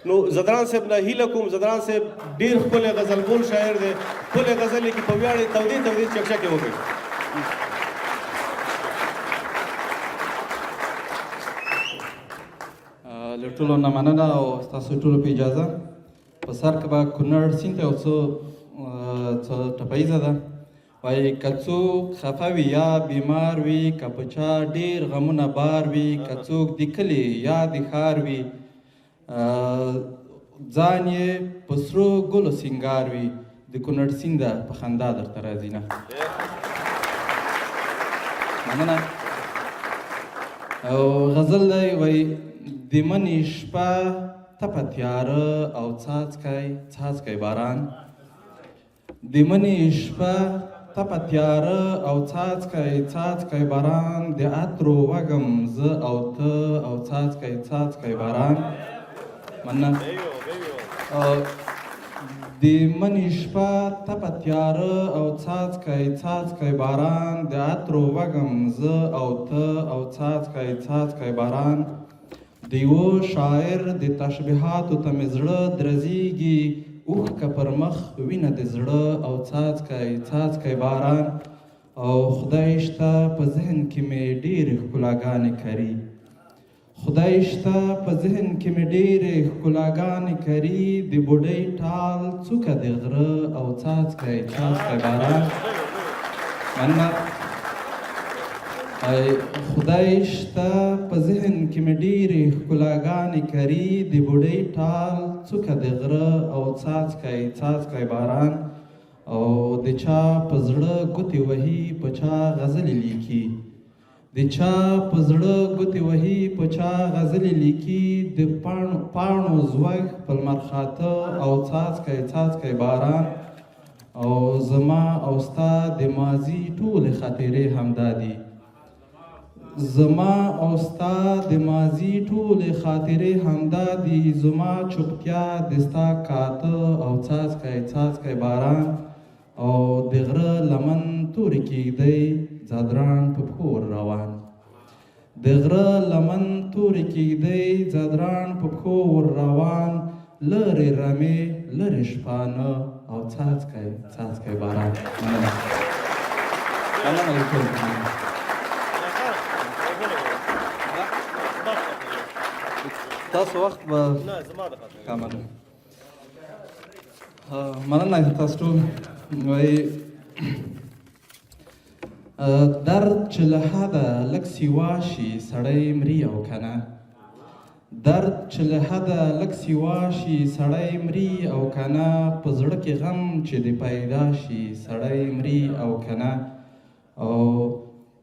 نو زدران صاحب نه هیله کوم زدران صاحب ډېر ښکلی غزل بول شاعر دی ښکلی غزل لیکي په ویاړ یې تودې تودې چکچکې وکړي له ټولو نه مننه او ستاسو ټولو په اجازه په سر کې به کونړ سیند ته یو څه ټپیزه ده وایي که څوک خفه وي یا بیمار وي که په چا ډېر غمونه بار وي که څوک د کلي یا د ښار وي ځان یې په سرو ګلو سینګار وي د کونړ سینده په خندا درته راځي نه مننه او غزل دی وایي د مني شپه تپه تیاره او څاڅکی باران د مني شپه تپه تیاره او څاڅکی باران د عطرو وږم زه او ته او څاڅکی باران مننه د مني شپه تپه تیاره او څاڅکی باران د عطرو وږم زه او ته او څاڅکی باران د یوه شاعر د تشبیهاتو ته مې زړه درزیږي اوښکه پر مخ وینه د زړه او څاڅکی باران او خدای شته په ذهن کې مې ډېرې ښکلاګانې کري خدای شته په ذهن کې مې ډېرې ښکلاګانې کري د بوډۍ ټال څوکه د غره او څاڅکی باران مننه خدای شته په ذهن کې مې ډېرې ښکلاګانې کري د بوډۍ ټال څوکه د غره او څاڅکی باران او د چا په زړه ګوتې وهي په چا غزلې لیکي د چا په زړه ګوتې وهي په چا غزلې لیکي د پاڼو زوږ په لمر خاته او څاڅکی باران او زما او ستا د ماضي ټولې خاطرې همدا دي زما او ستا د ماضي ټولې خاطرې همدا دي زما چوپتیا د ستا کاته او څاڅکی باران او د غره لمن تورې کېږدی ځادران په پښو ور روان د غره لمن تورې کېږدی ځادران په پښو ور روان لرې رمې لرې شپانه او څاڅکی باران مننه تاسو وخت به مننه تاسو ټول وایي درد چې له حده لږ سیوا شي سړی مري او که نه درد چې له حده لږ سیوا شي سړی مري او که نه په زړه کې غم چې د پیدا شي سړی مري او که نه او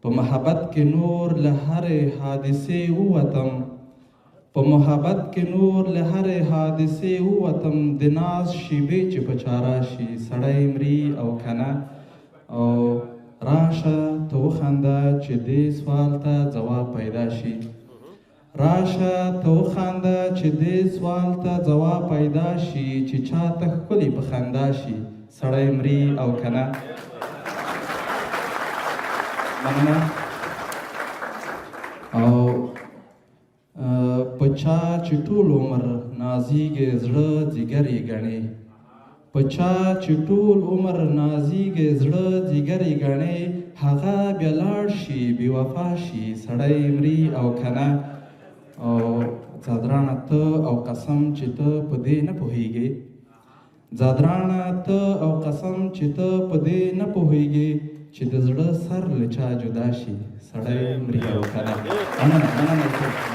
په محبت کې نور له هرې حادثې ووتم په محبت کې نور له هرې حادثې ووتم د ناز شیبې چې په چا راشي سړی مري او که نه او راشه ته وخانده چې دې سوال ته ځواب پیدا شي راشه ته وخانده چې دې سوال ته ځواب پیدا شي چې چاته ښکلي په خندا شي سړی مري او که نه مننه او په چا چې ټول عمر نازیږي زړه ځیګر یې ګڼې په چا چې ټول عمر نازیږي زړه ځیګر یې ګڼې هغه بیا لاړ شي بې وفا شي سړی مري او که نه او ځادرانه ته او قسم چې ته په دې نه پوهېږې ځادرانه ته او قسم چې ته په دې نه پوهېږې چې د زړه سر له چا جدا شي سړی مري او که نه مننه